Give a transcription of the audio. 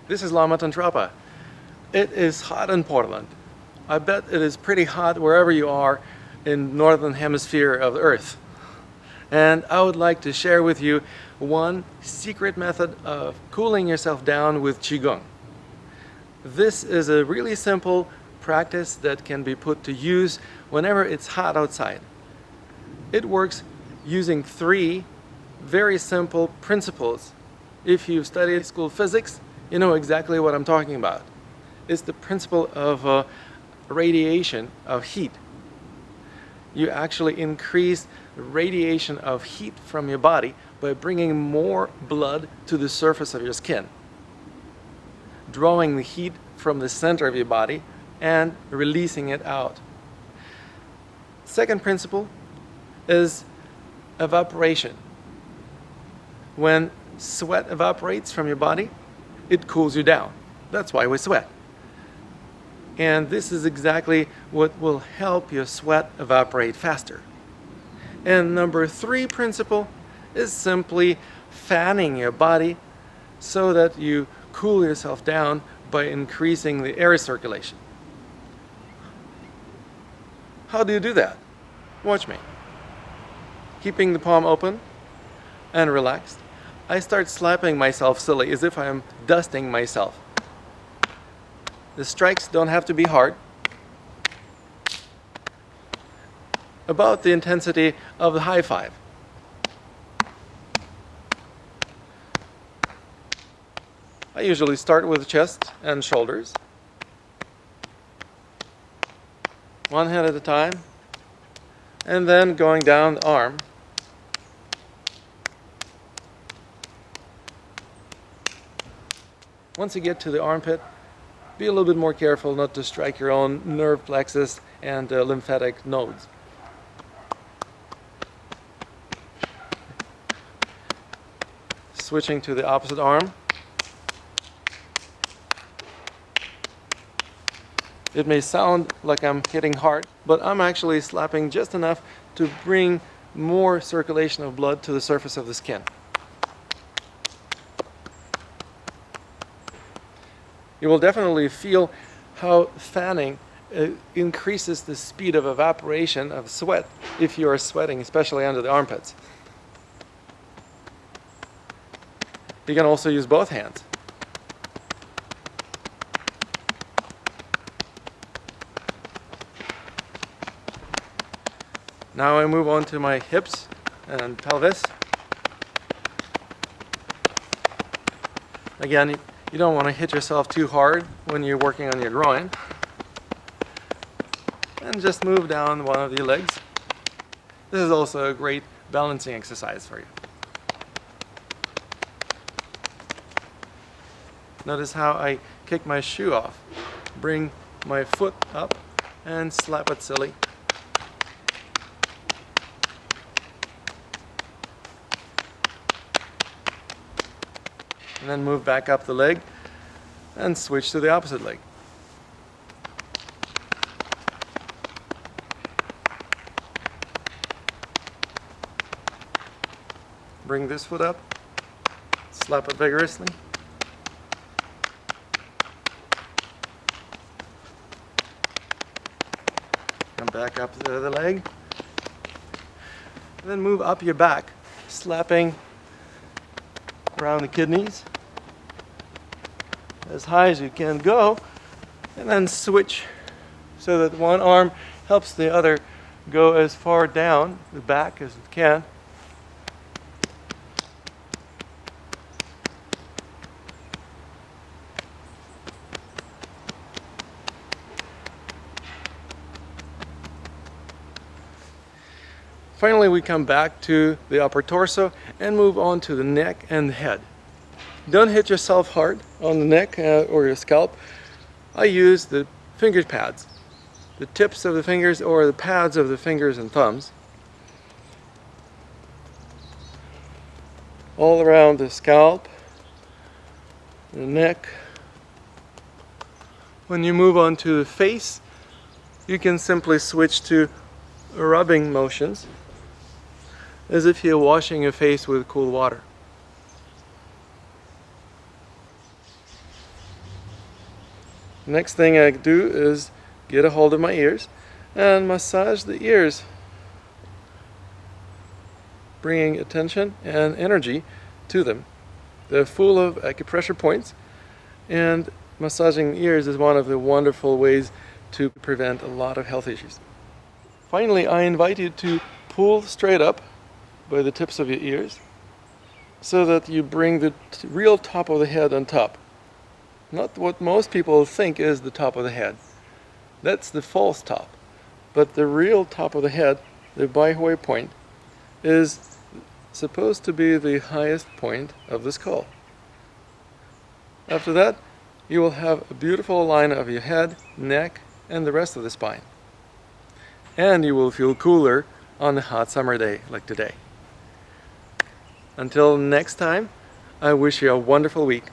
This is Lama Tantrapa. It is hot in Portland. I bet it is pretty hot wherever you are in northern hemisphere of the earth. And I would like to share with you one secret method of cooling yourself down with Qigong. This is a really simple practice that can be put to use whenever it's hot outside. It works using three very simple principles. If you've studied school physics, you know exactly what I'm talking about. It's the principle of radiation of heat. You actually increase the radiation of heat from your body by bringing more blood to the surface of your skin, drawing the heat from the center of your body and releasing it out. Second principle is evaporation. When sweat evaporates from your body, it cools you down. That's why we sweat. And this is exactly what will help your sweat evaporate faster. And number three principle is simply fanning your body so that you cool yourself down by increasing the air circulation. How do you do that? Watch me. Keeping the palm open and relaxed, I start slapping myself silly as if I am dusting myself. The strikes don't have to be hard. About the intensity of the high five. I usually start with the chest and shoulders. One hand at a time. And then going down the arm. Once you get to the armpit, be a little bit more careful not to strike your own nerve plexus and lymphatic nodes. Switching to the opposite arm. It may sound like I'm hitting hard, but I'm actually slapping just enough to bring more circulation of blood to the surface of the skin. You will definitely feel how fanning increases the speed of evaporation of sweat if you are sweating, especially under the armpits. You can also use both hands. Now I move on to my hips and pelvis. Again, you don't want to hit yourself too hard when you're working on your groin. And just move down one of your legs. This is also a great balancing exercise for you. Notice how I kick my shoe off. Bring my foot up and slap it silly. And then move back up the leg and switch to the opposite leg. Bring this foot up, slap it vigorously. Come back up the other leg. And then move up your back, slapping around the kidneys as high as you can go, and then switch so that one arm helps the other go as far down the back as it can. Finally, we come back to the upper torso and move on to the neck and the head. Don't hit yourself hard on the neck or your scalp. I use the finger pads, the tips of the fingers or the pads of the fingers and thumbs, all around the scalp, the neck. When you move on to the face, you can simply switch to rubbing motions, as if you're washing your face with cool water. Next thing I do is get a hold of my ears and massage the ears, bringing attention and energy to them. They're full of acupressure points, and massaging the ears is one of the wonderful ways to prevent a lot of health issues. Finally, I invite you to pull straight up by the tips of your ears so that you bring the real top of the head on top. Not what most people think is the top of the head. That's the false top. But the real top of the head, the Baihui point, is supposed to be the highest point of the skull. After that, you will have a beautiful alignment of your head, neck, and the rest of the spine. And you will feel cooler on a hot summer day like today. Until next time, I wish you a wonderful week.